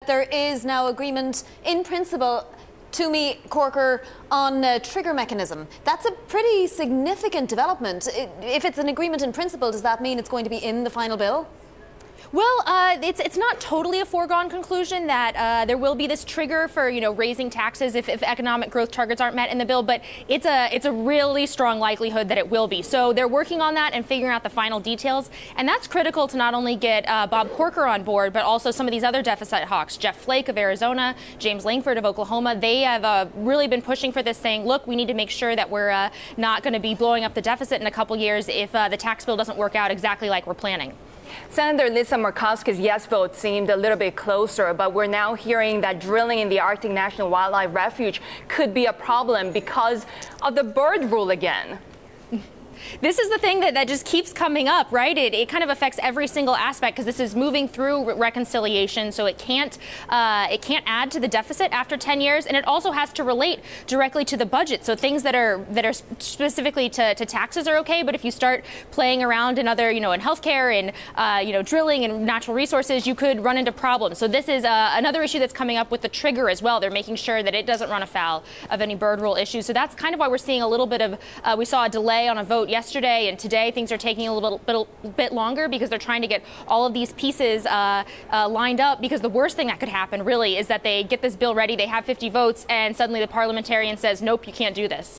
there is now agreement in principle, to me, Corker, on a trigger mechanism. That's a pretty significant development. If it's an agreement in principle, does that mean it's going to be in the final bill? Well, it's not totally a foregone conclusion that there will be this trigger for, raising taxes if economic growth targets aren't met in the bill, but it's a really strong likelihood that it will be. So they're working on that and figuring out the final details, and that's critical to not only get Bob Corker on board, but also some of these other deficit hawks. Jeff Flake of Arizona, James Langford of Oklahoma, they have really been pushing for this, saying, look, we need to make sure that we're not going to be blowing up the deficit in a couple years if the tax bill doesn't work out exactly like we're planning. Senator Lisa Murkowski's yes vote seemed a little bit closer, but we're now hearing that drilling in the Arctic National Wildlife Refuge could be a problem because of the bird rule again. This is the thing that just keeps coming up, right? It kind of affects every single aspect because this is moving through reconciliation, so it can't add to the deficit after 10 years, and it also has to relate directly to the budget. So things that are specifically to taxes are okay, but if you start playing around in other, in healthcare and drilling and natural resources, you could run into problems. So this is another issue that's coming up with the trigger as well. They're making sure that it doesn't run afoul of any bird rule issues. So that's kind of why we're seeing a little bit of we saw a delay on a vote yesterday, and today things are taking a little bit longer because they're trying to get all of these pieces lined up, because the worst thing that could happen really is that they get this bill ready, they have 50 votes, and suddenly the parliamentarian says, nope, you can't do this.